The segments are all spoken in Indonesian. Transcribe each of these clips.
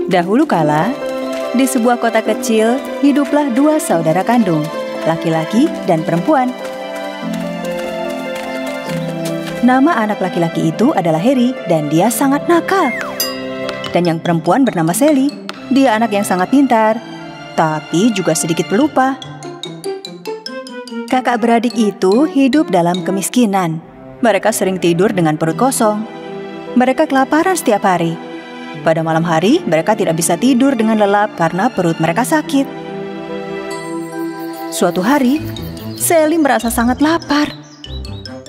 Dahulu kala, di sebuah kota kecil, hiduplah dua saudara kandung, laki-laki dan perempuan. Nama anak laki-laki itu adalah Harry dan dia sangat nakal. Dan yang perempuan bernama Sally, dia anak yang sangat pintar, tapi juga sedikit pelupa. Kakak beradik itu hidup dalam kemiskinan. Mereka sering tidur dengan perut kosong. Mereka kelaparan setiap hari. Pada malam hari, mereka tidak bisa tidur dengan lelap karena perut mereka sakit. Suatu hari, Sally merasa sangat lapar.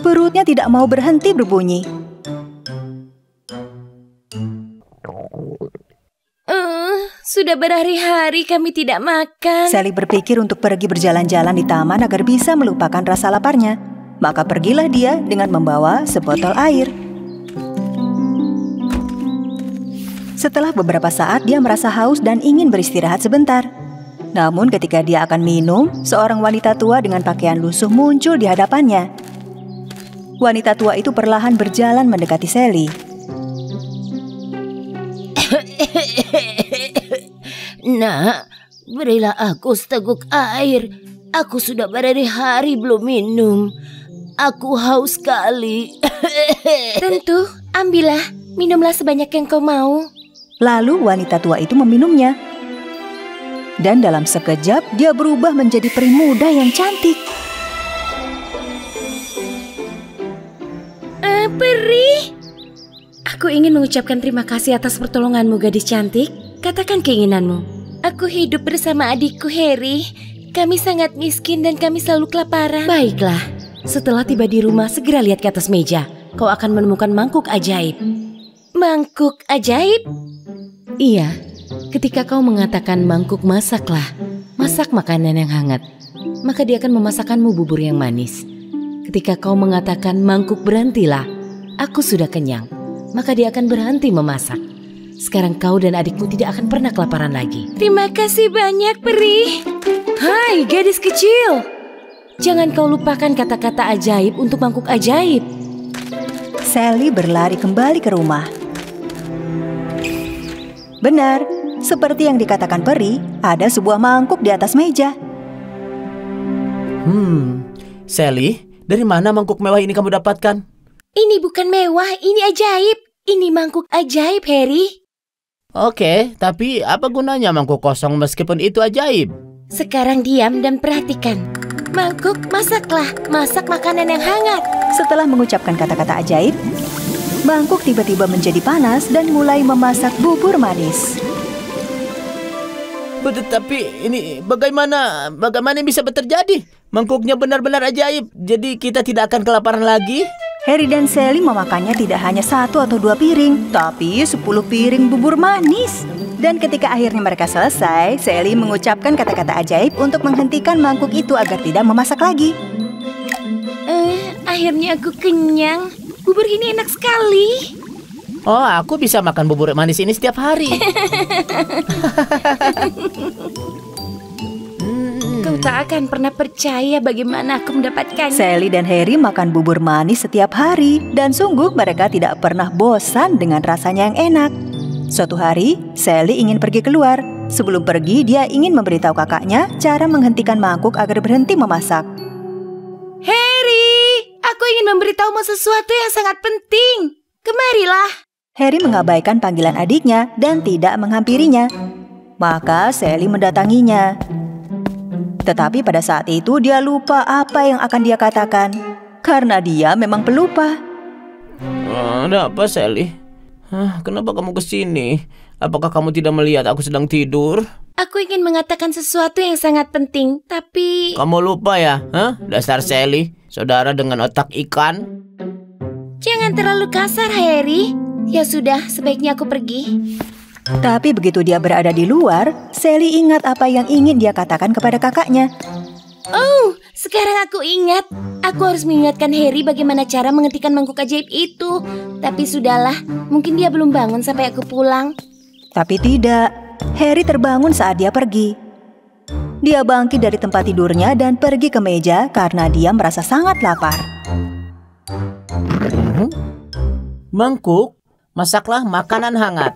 Perutnya tidak mau berhenti berbunyi. Sudah berhari-hari kami tidak makan. Sally berpikir untuk pergi berjalan-jalan di taman agar bisa melupakan rasa laparnya. Maka pergilah dia dengan membawa sebotol air. Setelah beberapa saat, dia merasa haus dan ingin beristirahat sebentar. Namun ketika dia akan minum, seorang wanita tua dengan pakaian lusuh muncul di hadapannya. Wanita tua itu perlahan berjalan mendekati Sally. Nak, berilah aku seteguk air. Aku sudah berhari-hari belum minum. Aku haus sekali. Tentu, ambillah. Minumlah sebanyak yang kau mau. Lalu wanita tua itu meminumnya. Dan dalam sekejap dia berubah menjadi peri muda yang cantik. Peri, aku ingin mengucapkan terima kasih atas pertolonganmu, gadis cantik. Katakan keinginanmu. Aku hidup bersama adikku Harry. Kami sangat miskin dan kami selalu kelaparan. Baiklah, setelah tiba di rumah segera lihat ke atas meja. Kau akan menemukan mangkuk ajaib. Mangkuk ajaib? Iya, ketika kau mengatakan mangkuk masaklah, masak makanan yang hangat, maka dia akan memasakkanmu bubur yang manis. Ketika kau mengatakan mangkuk berhentilah, aku sudah kenyang, maka dia akan berhenti memasak. Sekarang kau dan adikmu tidak akan pernah kelaparan lagi. Terima kasih banyak, Peri. Hai, gadis kecil. Jangan kau lupakan kata-kata ajaib untuk mangkuk ajaib. Sally berlari kembali ke rumah. Benar, seperti yang dikatakan Peri, ada sebuah mangkuk di atas meja. Sally, dari mana mangkuk mewah ini kamu dapatkan? Ini bukan mewah, ini ajaib. Ini mangkuk ajaib, Harry. Oke, tapi apa gunanya mangkuk kosong meskipun itu ajaib? Sekarang diam dan perhatikan. Mangkuk, masaklah. Masak makanan yang hangat. Setelah mengucapkan kata-kata ajaib, mangkuk tiba-tiba menjadi panas dan mulai memasak bubur manis. Tapi ini bagaimana bisa terjadi? Mangkuknya benar-benar ajaib, jadi kita tidak akan kelaparan lagi? Harry dan Sally memakannya tidak hanya 1 atau 2 piring, tapi 10 piring bubur manis. Dan ketika akhirnya mereka selesai, Sally mengucapkan kata-kata ajaib untuk menghentikan mangkuk itu agar tidak memasak lagi. Akhirnya aku kenyang. Bubur ini enak sekali. Oh, aku bisa makan bubur manis ini setiap hari. Kau tak akan pernah percaya bagaimana aku mendapatkannya. Sally dan Harry makan bubur manis setiap hari, dan sungguh mereka tidak pernah bosan dengan rasanya yang enak. Suatu hari, Sally ingin pergi keluar. Sebelum pergi, dia ingin memberitahu kakaknya cara menghentikan mangkuk agar berhenti memasak. Harry, aku ingin memberitahumu sesuatu yang sangat penting. Kemarilah. Harry mengabaikan panggilan adiknya dan tidak menghampirinya. Maka Sally mendatanginya. Tetapi pada saat itu dia lupa apa yang akan dia katakan. Karena dia memang pelupa. Ada apa, Sally? Kenapa kamu kesini? Apakah kamu tidak melihat aku sedang tidur? Aku ingin mengatakan sesuatu yang sangat penting, tapi... Kamu lupa ya? Dasar Sally, saudara dengan otak ikan. Jangan terlalu kasar, Harry. Ya sudah, sebaiknya aku pergi. Tapi begitu dia berada di luar, Sally ingat apa yang ingin dia katakan kepada kakaknya. Oh, sekarang aku ingat. Aku harus mengingatkan Harry bagaimana cara menghentikan mangkuk ajaib itu. Tapi sudahlah, mungkin dia belum bangun sampai aku pulang. Tapi tidak, Harry terbangun saat dia pergi. Dia bangkit dari tempat tidurnya dan pergi ke meja karena dia merasa sangat lapar. Mangkuk, masaklah makanan hangat.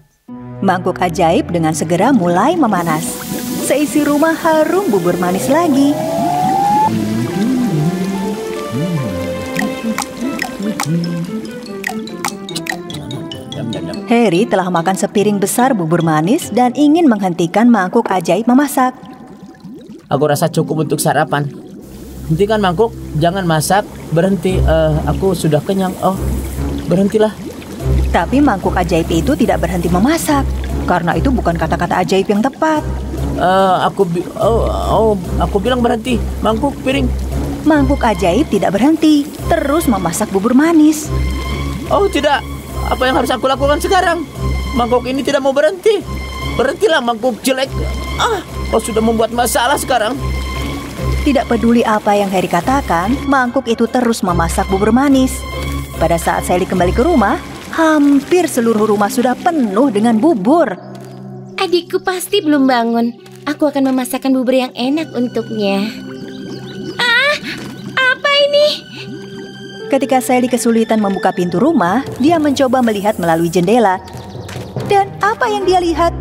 Mangkuk ajaib dengan segera mulai memanas. Seisi rumah harum bubur manis lagi. Harry telah makan sepiring besar bubur manis dan ingin menghentikan mangkuk ajaib memasak. Aku rasa cukup untuk sarapan. Hentikan mangkuk, jangan masak, berhenti. Aku sudah kenyang. Oh, berhentilah. Tapi mangkuk ajaib itu tidak berhenti memasak, karena itu bukan kata-kata ajaib yang tepat. Aku bilang berhenti. Mangkuk, piring. Mangkuk ajaib tidak berhenti, terus memasak bubur manis. Oh tidak, apa yang harus aku lakukan sekarang? Mangkuk ini tidak mau berhenti. Berhentilah mangkuk jelek. Kau sudah membuat masalah sekarang. Tidak peduli apa yang Harry katakan, mangkuk itu terus memasak bubur manis. Pada saat Sally kembali ke rumah, hampir seluruh rumah sudah penuh dengan bubur. Adikku pasti belum bangun. Aku akan memasakkan bubur yang enak untuknya. Apa ini? Ketika Sally kesulitan membuka pintu rumah, dia mencoba melihat melalui jendela. Dan apa yang dia lihat?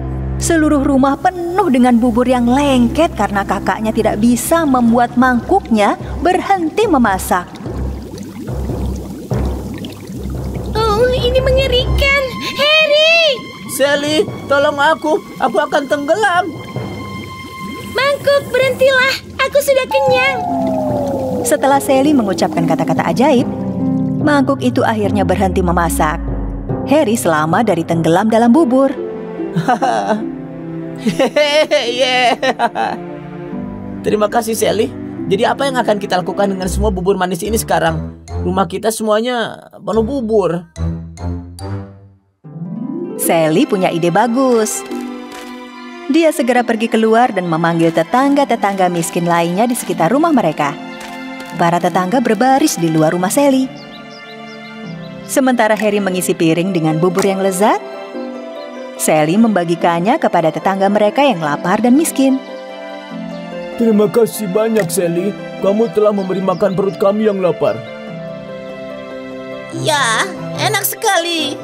Seluruh rumah penuh dengan bubur yang lengket karena kakaknya tidak bisa membuat mangkuknya berhenti memasak. Oh, ini mengerikan. Harry! Sally, tolong aku akan tenggelam. Mangkuk, berhentilah. Aku sudah kenyang. Setelah Sally mengucapkan kata-kata ajaib, mangkuk itu akhirnya berhenti memasak. Harry selamat dari tenggelam dalam bubur. Terima kasih Sally. Jadi apa yang akan kita lakukan dengan semua bubur manis ini sekarang? Rumah kita semuanya penuh bubur. Sally punya ide bagus. Dia segera pergi keluar dan memanggil tetangga-tetangga miskin lainnya di sekitar rumah mereka. Para tetangga berbaris di luar rumah Sally. Sementara Harry mengisi piring dengan bubur yang lezat, Sally membagikannya kepada tetangga mereka yang lapar dan miskin. Terima kasih banyak Sally. Kamu telah memberi makan perut kami yang lapar. Ya, enak sekali.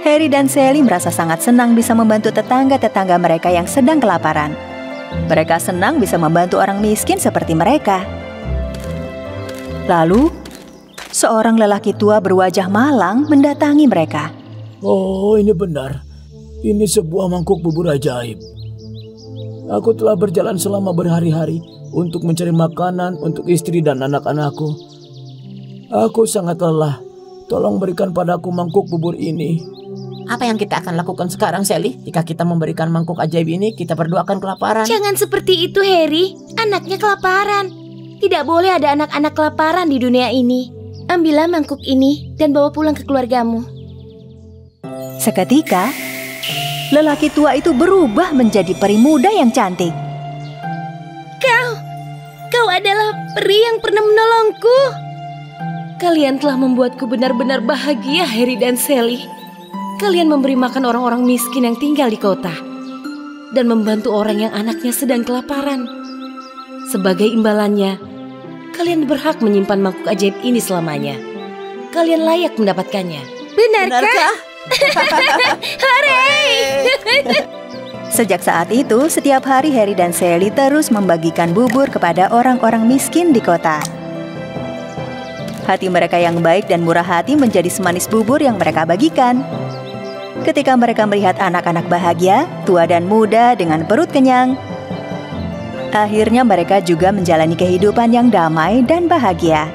Harry dan Sally merasa sangat senang bisa membantu tetangga-tetangga mereka yang sedang kelaparan. Mereka senang bisa membantu orang miskin seperti mereka. Lalu, seorang lelaki tua berwajah malang mendatangi mereka. Oh, ini benar. Ini sebuah mangkuk bubur ajaib. Aku telah berjalan selama berhari-hari untuk mencari makanan untuk istri dan anak-anakku. Aku sangat lelah. Tolong berikan padaku mangkuk bubur ini. Apa yang kita akan lakukan sekarang, Sally? Jika kita memberikan mangkuk ajaib ini, kita berdua akan kelaparan. Jangan seperti itu, Harry. Anaknya kelaparan. Tidak boleh ada anak-anak kelaparan di dunia ini. Ambillah mangkuk ini dan bawa pulang ke keluargamu. Seketika, lelaki tua itu berubah menjadi peri muda yang cantik. Kau adalah peri yang pernah menolongku. Kalian telah membuatku benar-benar bahagia, Harry dan Sally. Kalian memberi makan orang-orang miskin yang tinggal di kota dan membantu orang yang anaknya sedang kelaparan. Sebagai imbalannya, kalian berhak menyimpan mangkuk ajaib ini selamanya. Kalian layak mendapatkannya. Benarkah? Hooray! Sejak saat itu, setiap hari Harry dan Sally terus membagikan bubur kepada orang-orang miskin di kota. Hati mereka yang baik dan murah hati menjadi semanis bubur yang mereka bagikan. Ketika mereka melihat anak-anak bahagia, tua dan muda dengan perut kenyang, akhirnya mereka juga menjalani kehidupan yang damai dan bahagia.